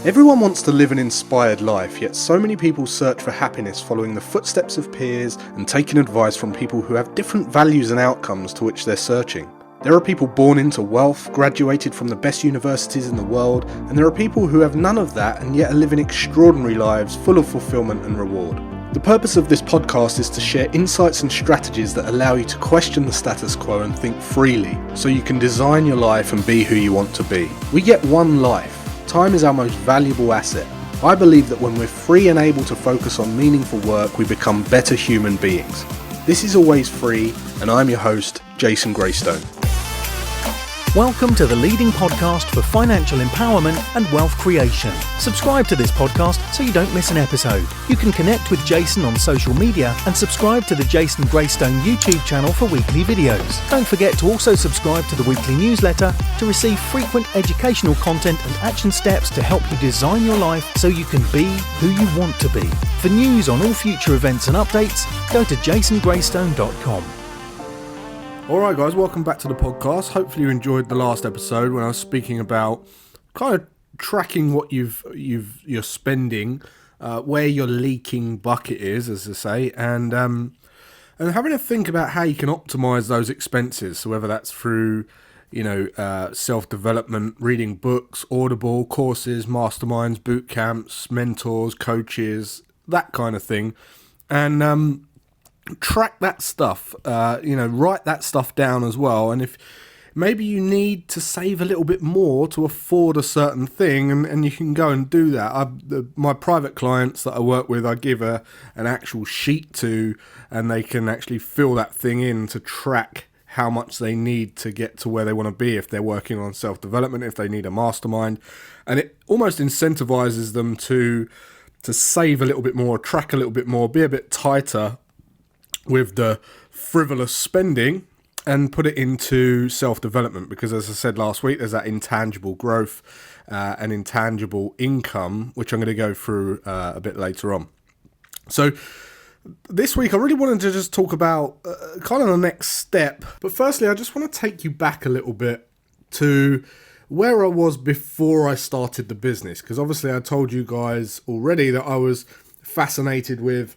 Everyone wants to live an inspired life, yet so many people search for happiness following the footsteps of peers and taking advice from people who have different values and outcomes to which they're searching. There are people born into wealth, graduated from the best universities in the world, and there are people who have none of that and yet are living extraordinary lives full of fulfillment and reward. The purpose of this podcast is to share insights and strategies that allow you to question the status quo and think freely, so you can design your life and be who you want to be. We get one life. Time is our most valuable asset. I believe that when we're free and able to focus on meaningful work, we become better human beings. This is always free, and I'm your host, Jason Graystone. Welcome to the leading podcast for financial empowerment and wealth creation. Subscribe to this podcast so you don't miss an episode. You can connect with Jason on social media and subscribe to the Jason Graystone YouTube channel for weekly videos. Don't forget to also subscribe to the weekly newsletter to receive frequent educational content and action steps to help you design your life so you can be who you want to be. For news on all future events and updates, go to jasongraystone.com. Alright guys, welcome back to the podcast. Hopefully you enjoyed the last episode when I was speaking about kind of tracking what you're spending, where your leaking bucket is, as they say, and having a think about how you can optimize those expenses. So whether that's through, self-development, reading books, Audible, courses, masterminds, boot camps, mentors, coaches, that kind of thing. And track that stuff, write that stuff down as well. And if maybe you need to save a little bit more to afford a certain thing, and you can go and do that. My private clients that I work with, I give an actual sheet to, and they can actually fill that thing in to track how much they need to get to where they want to be if they're working on self-development, if they need a mastermind. And it almost incentivizes them to save a little bit more, track a little bit more, be a bit tighter with the frivolous spending and put it into self-development, because as I said last week, there's that intangible growth and intangible income, which I'm going to go through a bit later on. So this week I really wanted to just talk about kind of the next step, but firstly I just want to take you back a little bit to where I was before I started the business, because obviously I told you guys already that I was fascinated with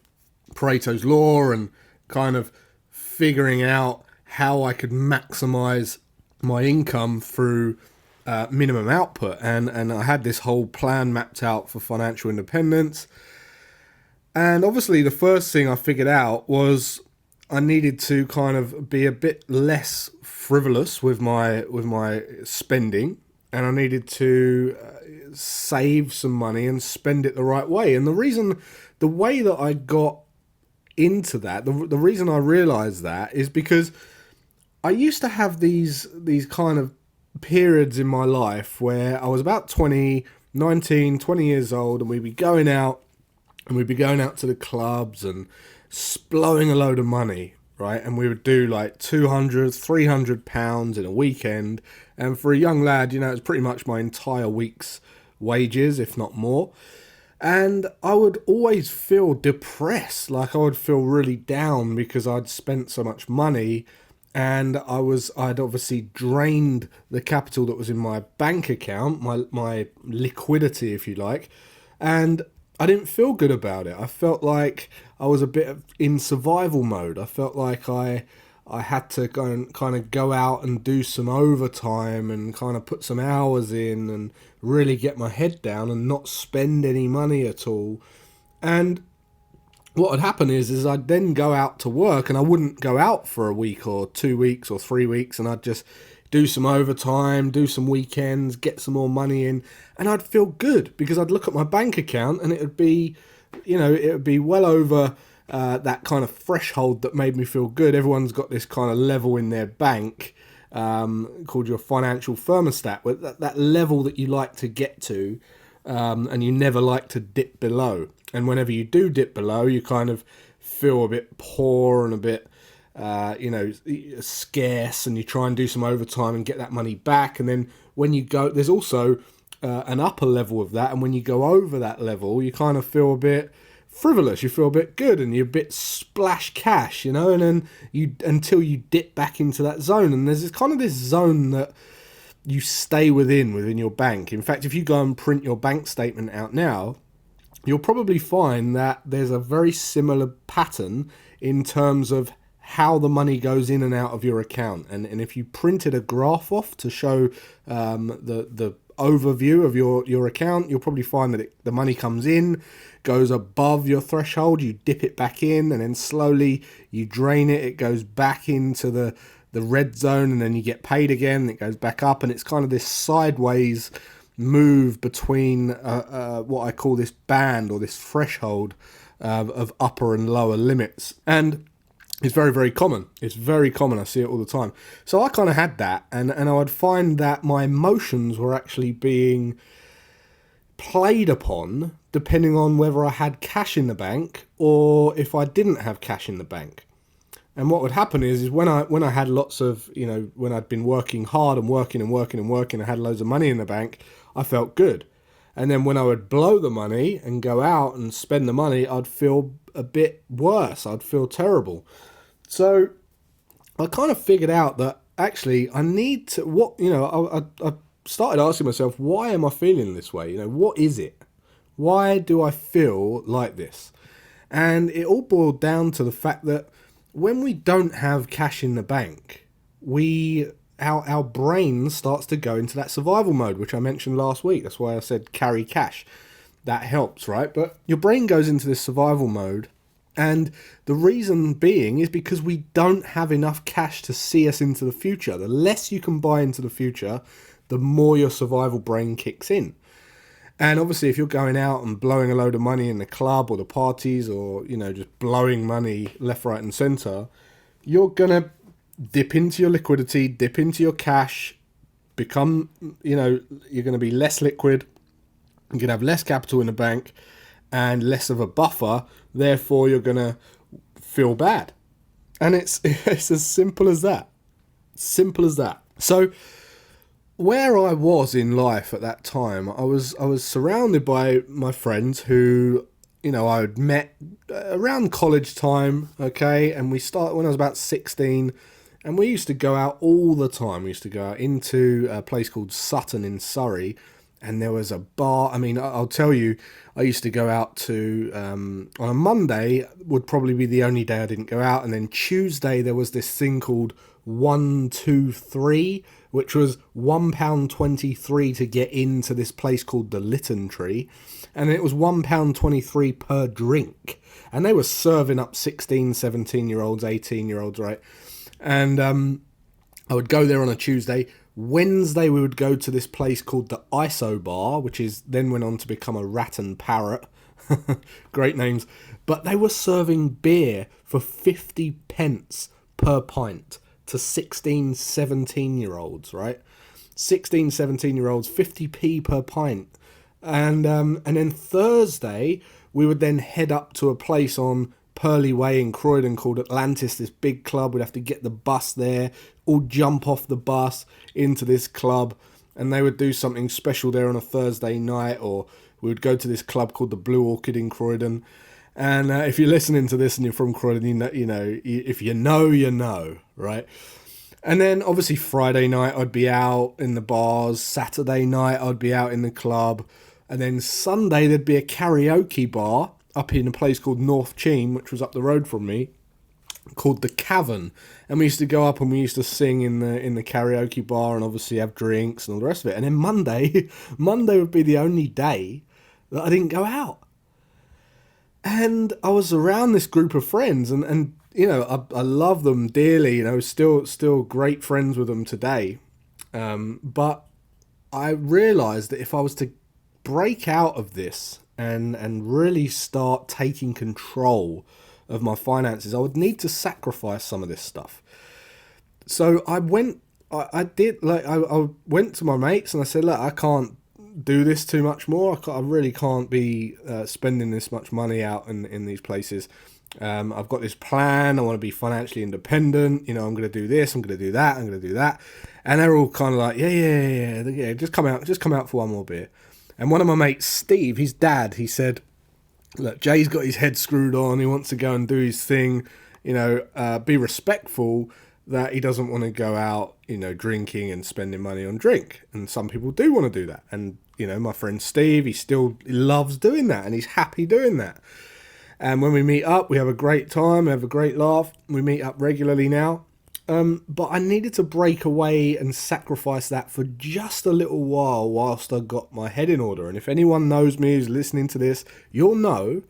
Paretos Law and kind of figuring out how I could maximize my income through minimum output. And I had this whole plan mapped out for financial independence. And obviously the first thing I figured out was I needed to kind of be a bit less frivolous with my spending, and I needed to save some money and spend it the right way. And the way that I got into that, the reason I realized that is because I used to have these kind of periods in my life where I was about 20 years old, and we'd be going out to the clubs and blowing a load of money, right? And we would do like 200, 300 pounds in a weekend. And for a young lad, it's pretty much my entire week's wages, if not more. And I would always feel depressed, like I would feel really down because I'd spent so much money, and I'd obviously drained the capital that was in my bank account, my liquidity, if you like, and I didn't feel good about it. I felt like I was a bit in survival mode. I felt like I had to go out and do some overtime and kind of put some hours in and really get my head down and not spend any money at all. And what would happen is I'd then go out to work, and I wouldn't go out for a week or 2 weeks or 3 weeks, and I'd just do some overtime, do some weekends, get some more money in, and I'd feel good because I'd look at my bank account and it would be well over that kind of threshold that made me feel good. Everyone's got this kind of level in their bank called your financial thermostat, that level that you like to get to, and you never like to dip below. And whenever you do dip below, you kind of feel a bit poor and a bit scarce, and you try and do some overtime and get that money back. And then when you go, there's also an upper level of that, and when you go over that level, you kind of feel a bit frivolous, you feel a bit good, and you're a bit splash cash, and then until you dip back into that zone. And there's this zone that you stay within your bank. In fact, if you go and print your bank statement out now, you'll probably find that there's a very similar pattern in terms of how the money goes in and out of your account. And if you printed a graph off to show the overview of your account, you'll probably find that the money comes in, goes above your threshold, you dip it back in, and then slowly you drain it, it goes back into the red zone, and then you get paid again, it goes back up, and it's kind of this sideways move between what I call this band or this threshold of upper and lower limits. And it's very, very common. It's very common. I see it all the time. So I kind of had that, and I would find that my emotions were actually being played upon depending on whether I had cash in the bank or if I didn't have cash in the bank. And what would happen is when I had lots of, when I'd been working hard and working, I had loads of money in the bank, I felt good. And then when I would blow the money and go out and spend the money, I'd feel a bit worse. I'd feel terrible. So I kind of figured out that actually I need to, I started asking myself, why am I feeling this way? What is it? Why do I feel like this? And it all boiled down to the fact that when we don't have cash in the bank, our brain starts to go into that survival mode, which I mentioned last week. That's why I said carry cash. That helps, right? But your brain goes into this survival mode, and the reason being is because we don't have enough cash to see us into the future. The less you can buy into the future, the more your survival brain kicks in. And obviously, if you're going out and blowing a load of money in the club or the parties, or, just blowing money left, right, and center, you're going to dip into your liquidity, dip into your cash, become, you're going to be less liquid, you're going to have less capital in the bank and less of a buffer, therefore you're going to feel bad. And it's as simple as that. Simple as that. So where I was in life at that time, I was surrounded by my friends who, I had met around college time, okay, and we started when I was about 16, and we used to go out all the time. We used to go out into a place called Sutton in Surrey, and there was a bar. I mean, I'll tell you, I used to go out to, on a Monday would probably be the only day I didn't go out, and then Tuesday there was this thing called 123, which was £1.23 to get into this place called the Lytton Tree, and it was £1.23 per drink, and they were serving up 16, 17-year-olds, 18-year-olds, right? And I would go there on a Tuesday. Wednesday we would go to this place called the ISO Bar, which is then went on to become a Rat and Parrot. Great names. But they were serving beer for 50 pence per pint to 16, 17-year-olds, right? 16, 17-year-olds, 50p per pint. And then Thursday, we would then head up to a place on Purley Way in Croydon called Atlantis, this big club. We'd have to get the bus there, all jump off the bus into this club, and they would do something special there on a Thursday night, or we would go to this club called the Blue Orchid in Croydon. And if you're listening to this and you're from Croydon, if you know, right? And then obviously Friday night I'd be out in the bars, Saturday night I'd be out in the club, and then Sunday there'd be a karaoke bar up in a place called North Cheam, which was up the road from me, called the Cavern. And we used to go up and we used to sing in the karaoke bar and obviously have drinks and all the rest of it. And then Monday would be the only day that I didn't go out. And I was around this group of friends, and I love them dearly, still great friends with them today. But I realised that if I was to break out of this and really start taking control of my finances, I would need to sacrifice some of this stuff. So I went to my mates and I said, look, I can't do this too much more. I really can't be spending this much money out in these places. I've got this plan. I want to be financially independent. I'm going to do this. I'm going to do that. I'm going to do that. And they're all kind of like, yeah. Just come out for one more beer. And one of my mates, Steve, his dad, he said, look, Jay's got his head screwed on. He wants to go and do his thing. Be respectful, that he doesn't want to go out, drinking and spending money on drink. And some people do want to do that. And, my friend Steve, he loves doing that and he's happy doing that. And when we meet up, we have a great time, we have a great laugh. We meet up regularly now. But I needed to break away and sacrifice that for just a little while whilst I got my head in order. And if anyone knows me who's listening to this, you'll know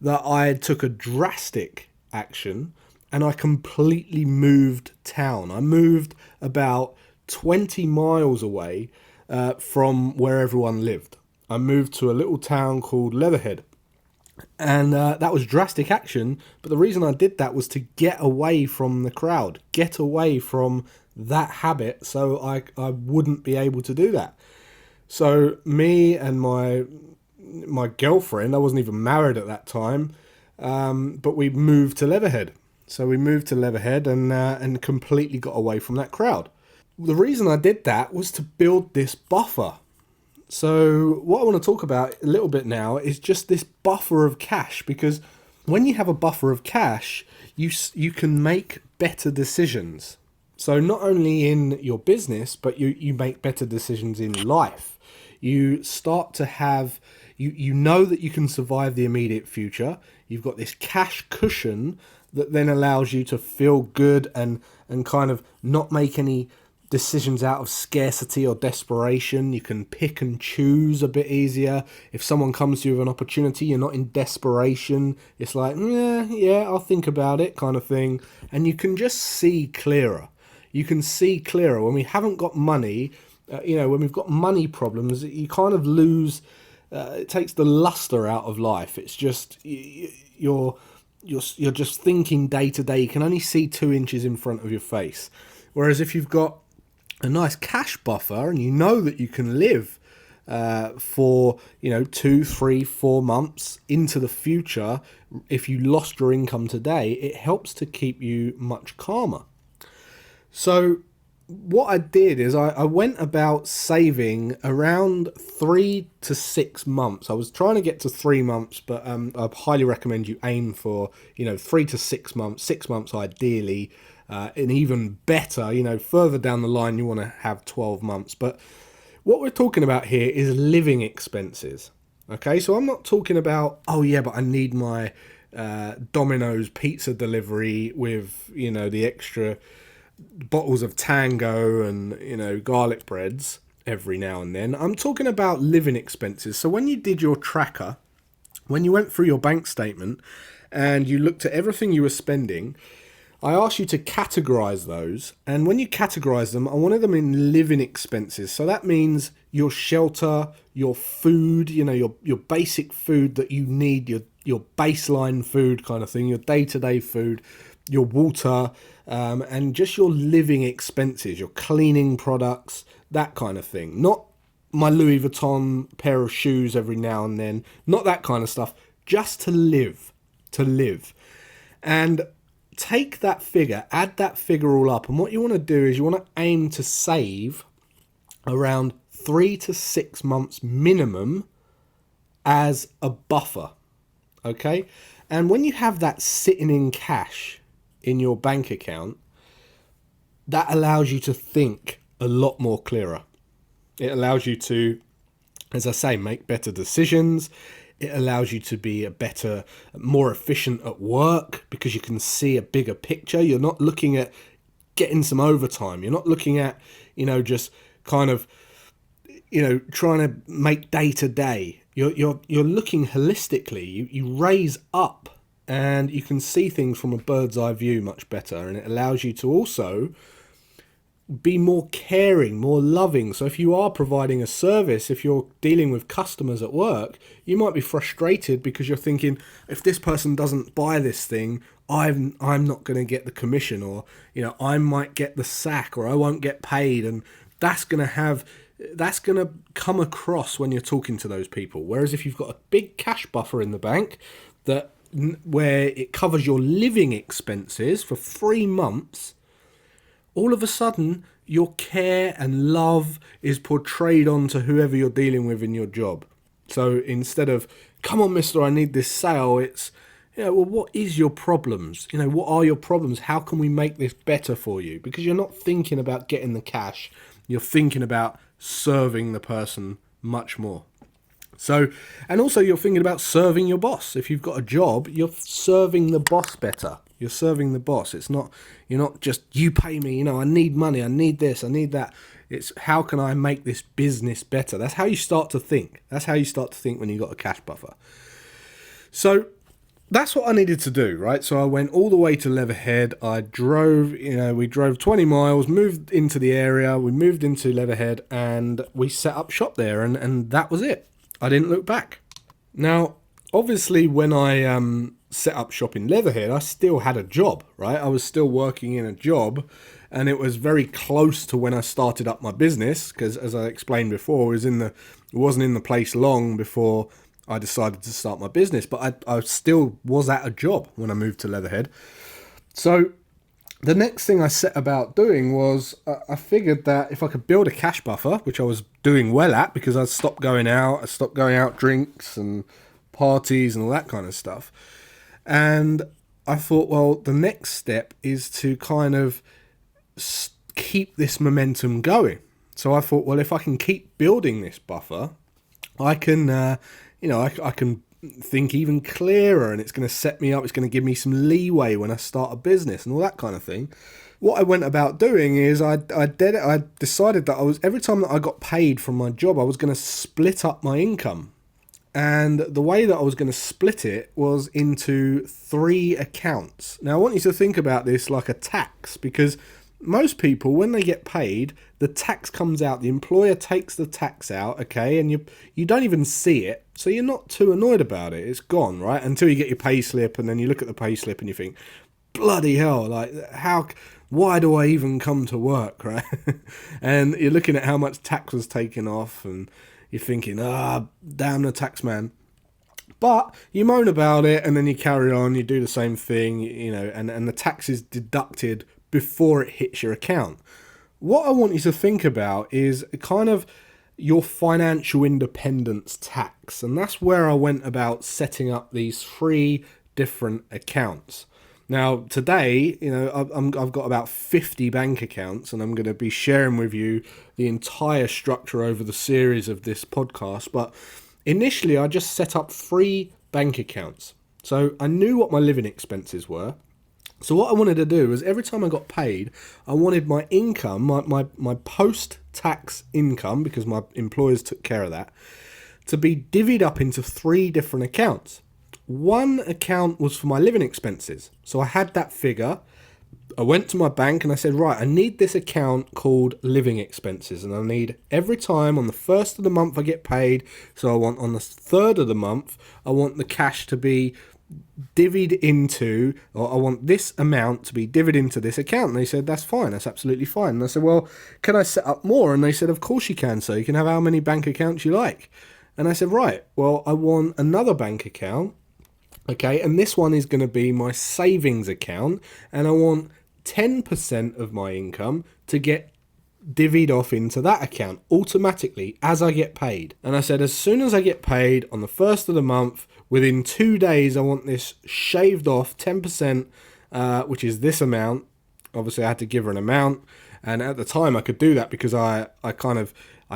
that I took a drastic action and I completely moved town. I moved about 20 miles away from where everyone lived. I moved to a little town called Leatherhead. And that was drastic action, but the reason I did that was to get away from the crowd, get away from that habit so I wouldn't be able to do that. So me and my girlfriend, I wasn't even married at that time, but we moved to Leatherhead. So we moved to Leatherhead and completely got away from that crowd. The reason I did that was to build this buffer. So what I want to talk about a little bit now is just this buffer of cash, because when you have a buffer of cash, you can make better decisions. So not only in your business, but you make better decisions in life. You start to have, you know that you can survive the immediate future. You've got this cash cushion that then allows you to feel good and kind of not make any decisions out of scarcity or desperation. You can pick and choose a bit easier. If someone comes to you with an opportunity, you're not in desperation. It's like, yeah, I'll think about it kind of thing. And you can just see clearer. You can see clearer. When we haven't got money, when we've got money problems, you kind of lose, it takes the luster out of life. It's just, you're just thinking day to day. You can only see 2 inches in front of your face. Whereas if you've got a nice cash buffer and you know that you can live for 2, 3, 4 months into the future, if you lost your income today, it helps to keep you much calmer. So what I did is I went about saving around 3 to 6 months. I was trying to get to 3 months, but I highly recommend you aim for 3 to 6 months, 6 months ideally. And even better, further down the line, you want to have 12 months. But what we're talking about here is living expenses. Okay, so I'm not talking about, but I need my Domino's pizza delivery with, the extra bottles of Tango and, garlic breads every now and then. I'm talking about living expenses. So when you did your tracker, when you went through your bank statement and you looked at everything you were spending, I asked you to categorize those, and when you categorize them, I wanted them in living expenses. So that means your shelter, your food, your basic food that you need, your baseline food kind of thing, your day-to-day food, your water, and just your living expenses, your cleaning products, that kind of thing. Not my Louis Vuitton pair of shoes every now and then, not that kind of stuff, just to live. And take that figure, add that figure all up, and what you want to do is you want to aim to save around 3 to 6 months minimum as a buffer, okay? And when you have that sitting in cash in your bank account, that allows you to think a lot more clearer. It allows you to, as I say, make better decisions. It allows you to be more efficient at work because you can see a bigger picture. You're not looking at getting some overtime. You're not looking at, just kind of, trying to make day to day. You're looking holistically. You raise up and you can see things from a bird's eye view much better. And it allows you to also be more caring, more loving. So if you are providing a service, if you're dealing with customers at work, you might be frustrated because you're thinking, if this person doesn't buy this thing, I'm not going to get the commission, or I might get the sack, or I won't get paid, and that's going to come across when you're talking to those people. Whereas if you've got a big cash buffer in the bank where it covers your living expenses for 3 months, all of a sudden, your care and love is portrayed onto whoever you're dealing with in your job. So instead of, come on, mister, I need this sale, it's, Well, what is your problems? What are your problems? How can we make this better for you? Because you're not thinking about getting the cash. You're thinking about serving the person much more. So, and also you're thinking about serving your boss. If you've got a job, you're serving the boss better. You're serving the boss. You're not just, you pay me, I need money, I need this, I need that. It's how can I make this business better? That's how you start to think. That's how you start to think when you've got a cash buffer. So that's what I needed to do, right? So I went all the way to Leatherhead. I drove, we drove 20 miles, moved into the area. We moved into Leatherhead and we set up shop there, and that was it. I didn't look back. Now, obviously, when I set up shop in Leatherhead, I still had a job, right? I was still working in a job, and it was very close to when I started up my business, because as I explained before, it wasn't in the place long before I decided to start my business, but I still was at a job when I moved to Leatherhead. So the next thing I set about doing was I figured that if I could build a cash buffer, which I was doing well at because I stopped going out drinks and parties and all that kind of stuff. And I thought, well, the next step is to kind of keep this momentum going. So I thought, well, if I can keep building this buffer, I can, I can think even clearer, and it's going to set me up. It's going to give me some leeway when I start a business and all that kind of thing. What I went about doing is I decided that every time that I got paid from my job, I was going to split up my income. And the way that I was going to split it was into 3 accounts. Now, I want you to think about this like a tax, because most people, when they get paid, the tax comes out, the employer takes the tax out, okay, and you don't even see it, so you're not too annoyed about it. It's gone, right? Until you get your pay slip, and then you look at the pay slip and you think, bloody hell, like, why do I even come to work, right? And you're looking at how much tax was taken off, and you're thinking, damn the tax man. But you moan about it, and then you carry on, you do the same thing, and the tax is deducted before it hits your account. What I want you to think about is kind of your financial independence tax, and that's where I went about setting up these 3 different accounts. Now today, I've got about 50 bank accounts, and I'm going to be sharing with you the entire structure over the series of this podcast. But initially, I just set up 3 bank accounts. So I knew what my living expenses were. So what I wanted to do was every time I got paid, I wanted my income, my post-tax income, because my employers took care of that, to be divvied up into 3 different accounts. One account was for my living expenses. So I had that figure. I went to my bank and I said, right, I need this account called living expenses, and I need every time on the 1st of the month I get paid. So I want on the 3rd of the month, I want the cash to be divvied into, or I want this amount to be divvied into this account. And they said, that's fine, that's absolutely fine. And I said, well, can I set up more? And they said, of course you can, so you can have how many bank accounts you like. And I said, right, well, I want another bank account, okay, and this one is going to be my savings account, and I want 10% of my income to get divvied off into that account automatically as I get paid. And I said, as soon as I get paid on the 1st of the month, within 2 days, I want this shaved off 10%, which is this amount. Obviously, I had to give her an amount. And at the time, I could do that because I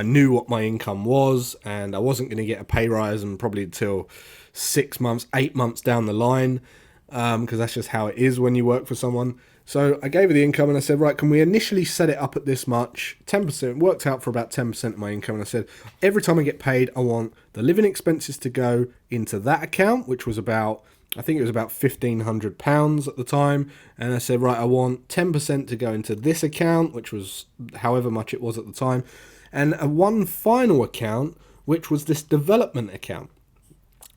knew what my income was, and I wasn't going to get a pay rise and probably until 6 months, 8 months down the line, because that's just how it is when you work for someone. So I gave her the income and I said, right, can we initially set it up at this much? 10%, worked out for about 10% of my income. And I said, every time I get paid, I want the living expenses to go into that account, which was about, I think it was about £1,500 at the time. And I said, right, I want 10% to go into this account, which was however much it was at the time. And one final account, which was this development account.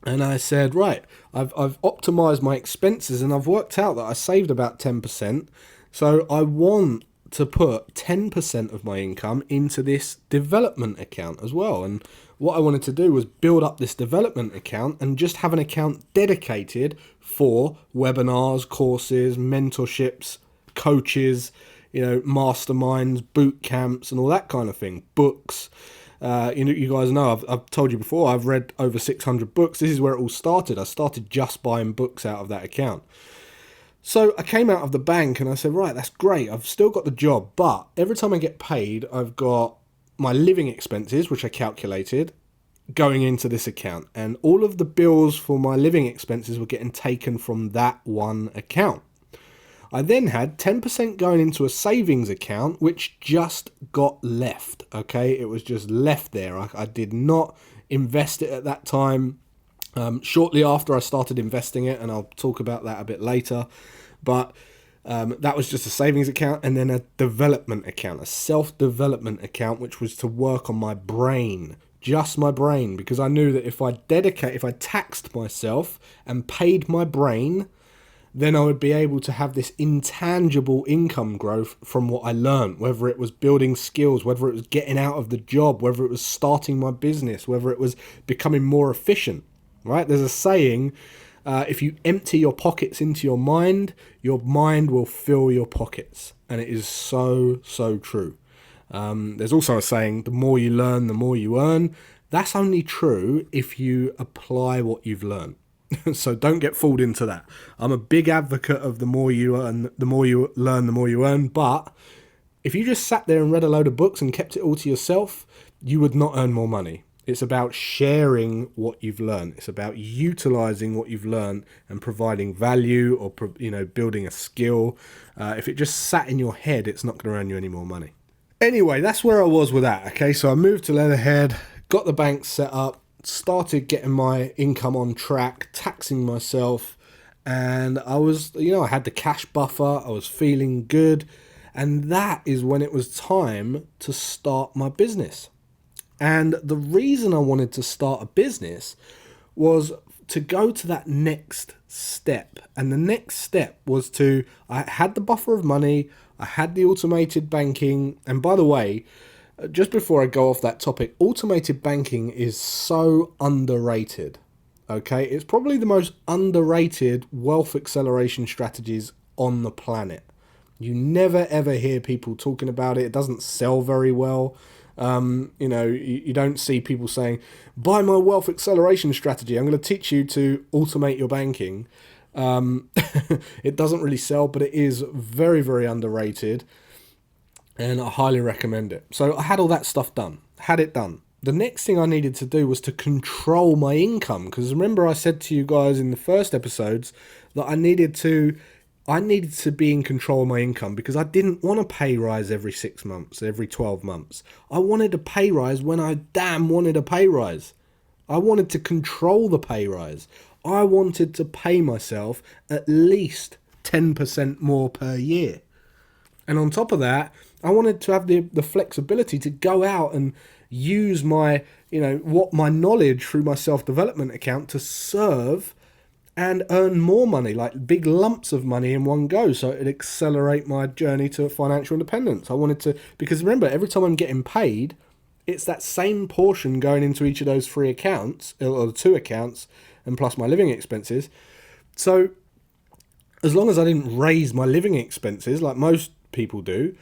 And I said, right, I've optimized my expenses and I've worked out that I saved about 10%. So I want to put 10% of my income into this development account as well. And what I wanted to do was build up this development account and just have an account dedicated for webinars, courses, mentorships, coaches, masterminds, boot camps and all that kind of thing, books. You guys know, I've told you before, I've read over 600 books. This is where it all started. I started just buying books out of that account. So I came out of the bank and I said, right, that's great. I've still got the job, but every time I get paid, I've got my living expenses, which I calculated, going into this account. And all of the bills for my living expenses were getting taken from that one account. I then had 10% going into a savings account, which just got left, okay? It was just left there. I did not invest it at that time. Shortly after I started investing it, and I'll talk about that a bit later, but that was just a savings account, and then a development account, a self-development account, which was to work on my brain, just my brain, because I knew that if I taxed myself and paid my brain, then I would be able to have this intangible income growth from what I learned, whether it was building skills, whether it was getting out of the job, whether it was starting my business, whether it was becoming more efficient, right? There's a saying, if you empty your pockets into your mind will fill your pockets. And it is so, so true. There's also a saying, the more you learn, the more you earn. That's only true if you apply what you've learned. So don't get fooled into that. I'm a big advocate of the more you earn, the more you learn, the more you earn. But if you just sat there and read a load of books and kept it all to yourself, you would not earn more money. It's about sharing what you've learned. It's about utilizing what you've learned and providing value, or building a skill. If it just sat in your head, it's not going to earn you any more money. Anyway, that's where I was with that. Okay, so I moved to Leatherhead, got the bank set up, started getting my income on track, taxing myself, and I was, I had the cash buffer, I was feeling good, and that is when it was time to start my business. And the reason I wanted to start a business was to go to that next step. And the next step was I had the buffer of money, I had the automated banking, and by the way, just before I go off that topic, automated banking is so underrated, okay? It's probably the most underrated wealth acceleration strategies on the planet. You never ever hear people talking about it. It doesn't sell very well. You don't see people saying, buy my wealth acceleration strategy. I'm going to teach you to automate your banking. It doesn't really sell, but it is very, very underrated. And I highly recommend it. So I had all that stuff done, had it done. The next thing I needed to do was to control my income. Because remember I said to you guys in the first episodes that I needed to be in control of my income, because I didn't want a pay rise every 6 months, every 12 months. I wanted a pay rise when I damn wanted a pay rise. I wanted to control the pay rise. I wanted to pay myself at least 10% more per year. And on top of that, I wanted to have the flexibility to go out and use my knowledge through my self-development account to serve and earn more money, like big lumps of money in one go, so it'd accelerate my journey to financial independence. I wanted to, because remember, every time I'm getting paid, it's that same portion going into each of those 3 accounts, or the 2 accounts, and plus my living expenses. So as long as I didn't raise my living expenses like most people do,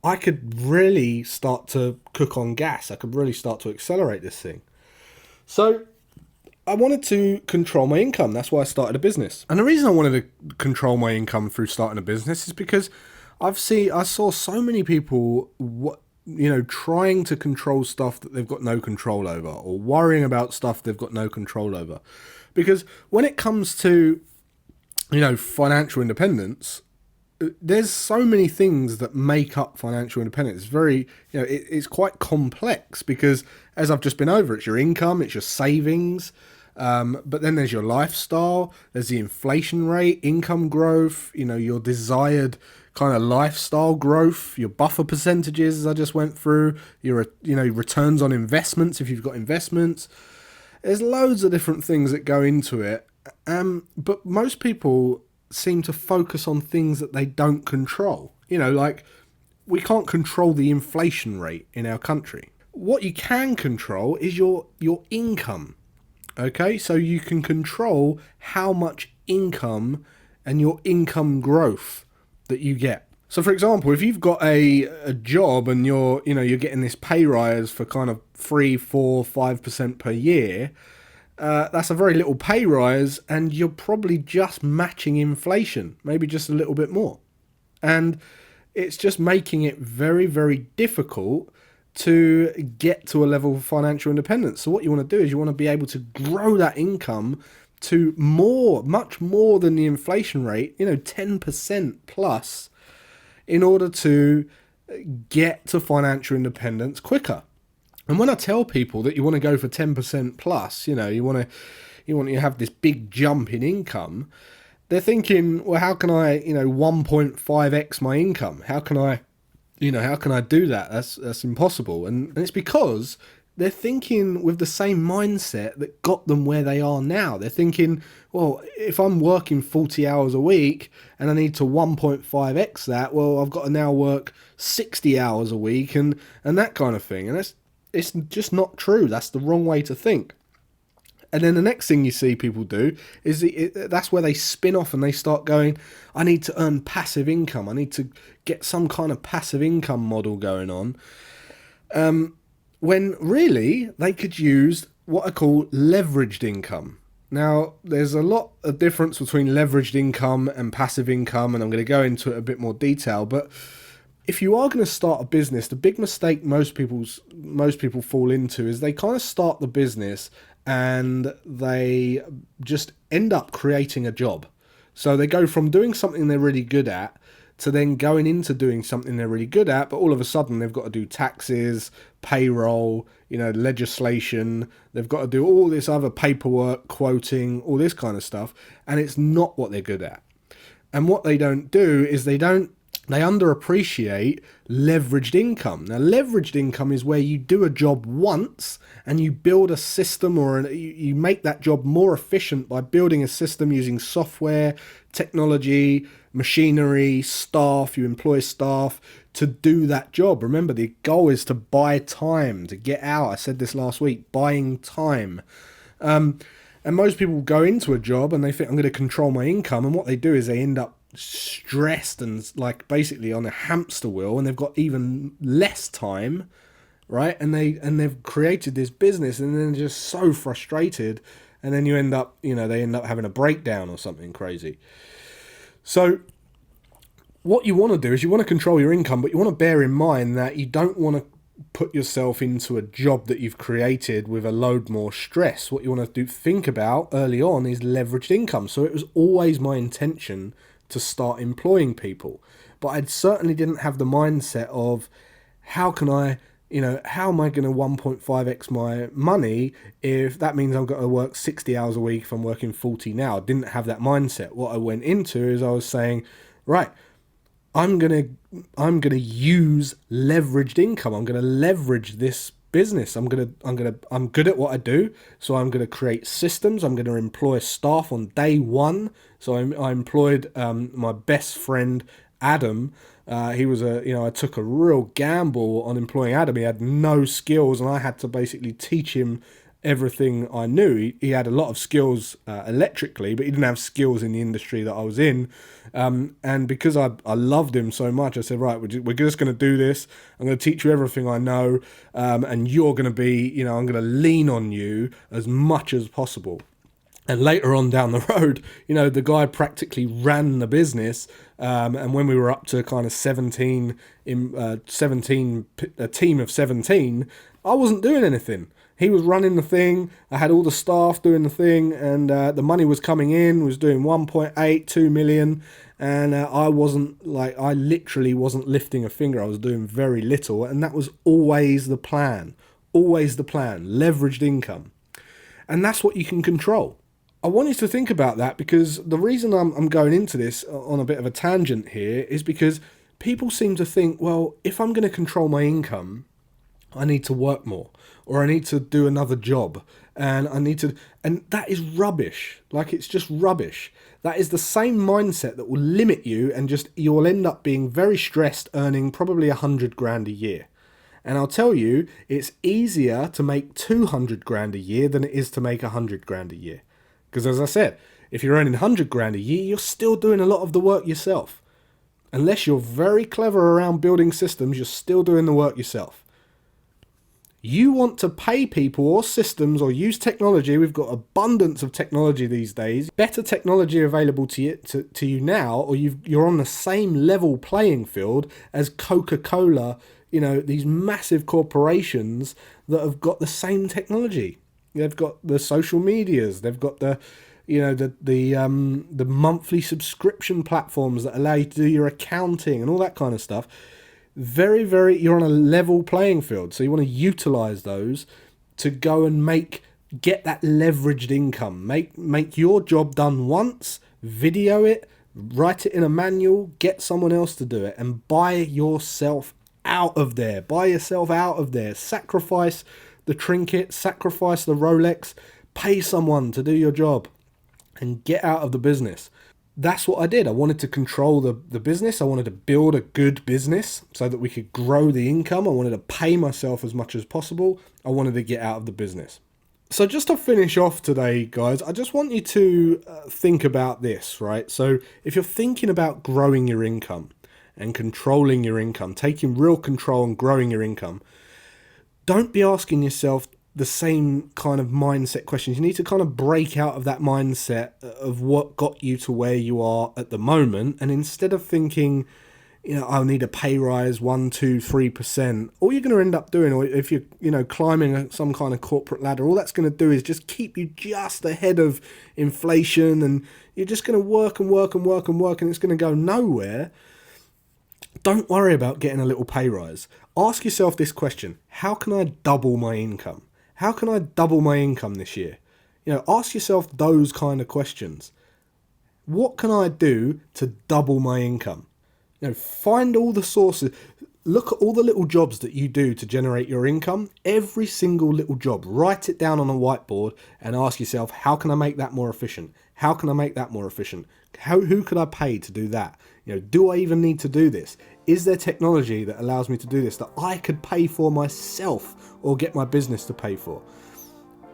I could really start to cook on gas. I could really start to accelerate this thing. So I wanted to control my income. That's why I started a business. And the reason I wanted to control my income through starting a business is because I saw so many people, trying to control stuff that they've got no control over, or worrying about stuff they've got no control over. Because when it comes to, financial independence, there's so many things that make up financial independence. It's very, it's quite complex, because as I've just been over, it's your income, it's your savings, but then there's your lifestyle, there's the inflation rate, income growth, your desired kind of lifestyle growth, your buffer percentages, as I just went through, your, returns on investments, if you've got investments. There's loads of different things that go into it. But most people seem to focus on things that they don't control. Like we can't control the inflation rate in our country. What you can control is your income. Okay, so you can control how much income and your income growth that you get. So, for example, if you've got a job and you're getting this pay rise for kind of 3, 4, 5% per year, that's a very little pay rise, and you're probably just matching inflation, maybe just a little bit more. And it's just making it very, very difficult to get to a level of financial independence. So what you want to do is you want to be able to grow that income to much more than the inflation rate, 10% plus, in order to get to financial independence quicker. And when I tell people that you want to go for 10% plus, you want to have this big jump in income, they're thinking, well, how can I, 1.5x my income? How can I do that? That's impossible. And it's because they're thinking with the same mindset that got them where they are now. They're thinking, well, if I'm working 40 hours a week and I need to 1.5x that, well, I've got to now work 60 hours a week and that kind of thing. And it's just not true. That's the wrong way to think. And then the next thing you see people do is that's where they spin off and they start going, I need to earn passive income. I need to get some kind of passive income model going on. When really they could use what I call leveraged income. Now, there's a lot of difference between leveraged income and passive income, and I'm going to go into it a bit more detail. But if you are going to start a business, the big mistake most people fall into is they kind of start the business and they just end up creating a job. So they go from doing something they're really good at to then going into doing something they're really good at, but all of a sudden they've got to do taxes, payroll, legislation. They've got to do all this other paperwork, quoting, all this kind of stuff, and it's not what they're good at. And what they don't do is they underappreciate leveraged income. Now, leveraged income is where you do a job once and you build a system, or you make that job more efficient by building a system using software, technology, machinery, staff. You employ staff to do that job. Remember, the goal is to buy time, to get out. I said this last week, buying time. And most people go into a job and they think, I'm going to control my income. And what they do is they end up stressed and like basically on a hamster wheel, and they've got even less time, right? And they've created this business and then they're just so frustrated, and then you end up, they end up having a breakdown or something crazy. So what you want to do is you want to control your income, but you want to bear in mind that you don't want to put yourself into a job that you've created with a load more stress. What you want to think about early on is leveraged income. So it was always my intention to start employing people, but I certainly didn't have the mindset of how am I going to 1.5x my money if that means I've got to work 60 hours a week if I'm working 40 now. I didn't have that mindset. What I went into is I was saying, right, I'm going to use leveraged income. I'm going to leverage this business. I'm good at what I do, so I'm going to create systems. I'm going to employ staff on day one. So I employed my best friend Adam. He was I took a real gamble on employing Adam. He had no skills, and I had to basically teach him everything I knew. He had a lot of skills electrically, but he didn't have skills in the industry that I was in. And because I loved him so much, I said, right, we're just going to do this. I'm going to teach you everything I know, and you're going to be, I'm going to lean on you as much as possible. And later on down the road, the guy practically ran the business. And when we were up to kind of 17, a team of 17, I wasn't doing anything. He was running the thing. I had all the staff doing the thing, and the money was coming in, was doing 1.8, 2 million. And I literally wasn't lifting a finger. I was doing very little. And that was always the plan, leveraged income. And that's what you can control. I want you to think about that, because the reason I'm going into this on a bit of a tangent here is because people seem to think, well, if I'm going to control my income, I need to work more, or I need to do another job, and that is rubbish. It's just rubbish. That is the same mindset that will limit you, and you'll end up being very stressed, earning probably 100 grand a year. And I'll tell you, it's easier to make 200 grand a year than it is to make 100 grand a year. Because as I said, if you're earning 100 grand a year, you're still doing a lot of the work yourself. Unless you're very clever around building systems, you're still doing the work yourself. You want to pay people or systems or use technology. We've got abundance of technology these days. Better technology available to you now, or you're on the same level playing field as Coca-Cola, these massive corporations that have got the same technology. They've got the social medias, they've got the monthly subscription platforms that allow you to do your accounting and all that kind of stuff. You're on a level playing field, so you want to utilize those to go and get that leveraged income. Make your job done once, video it, write it in a manual, get someone else to do it, and buy yourself out of there. Sacrifice the trinket, sacrifice the Rolex, pay someone to do your job, and get out of the business. That's what I did. I wanted to control the business. I wanted to build a good business so that we could grow the income. I wanted to pay myself as much as possible. I wanted to get out of the business. So just to finish off today, guys, I just want you to think about this, right? So if you're thinking about growing your income and controlling your income, taking real control and growing your income, don't be asking yourself the same kind of mindset questions. You need to kind of break out of that mindset of what got you to where you are at the moment. And instead of thinking, I'll need a pay rise 1%, 2%, 3%, all you're going to end up doing, or if you're, climbing some kind of corporate ladder, all that's going to do is just keep you just ahead of inflation, and you're just going to work and work and work and work, and it's going to go nowhere. Don't worry about getting a little pay rise. Ask yourself this question: how can I double my income? How can I double my income this year? Ask yourself those kind of questions. What can I do to double my income? Find all the sources. Look at all the little jobs that you do to generate your income. Every single little job. Write it down on a whiteboard and ask yourself, how can I make that more efficient? How can I make that more efficient? Who could I pay to do that? Do I even need to do this? Is there technology that allows me to do this that I could pay for myself or get my business to pay for?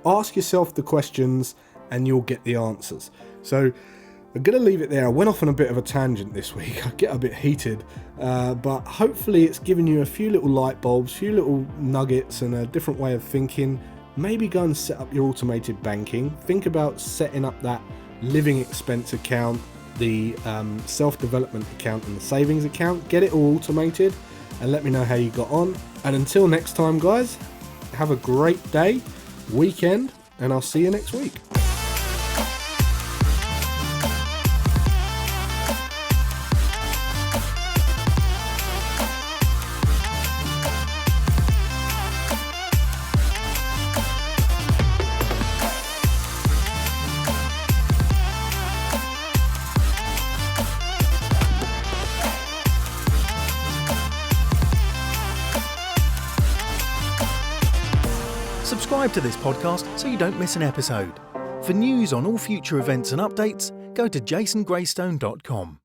Ask yourself the questions and you'll get the answers. So I'm going to leave it there. I went off on a bit of a tangent this week. I get a bit heated, but hopefully it's given you a few little light bulbs, a few little nuggets and a different way of thinking. Maybe go and set up your automated banking. Think about setting up that living expense account, the self-development account and the savings account. Get it all automated and let me know how you got on. And until next time, guys, have a great day, weekend, and I'll see you next week. Subscribe to this podcast so you don't miss an episode. For news on all future events and updates, go to jasongraystone.com.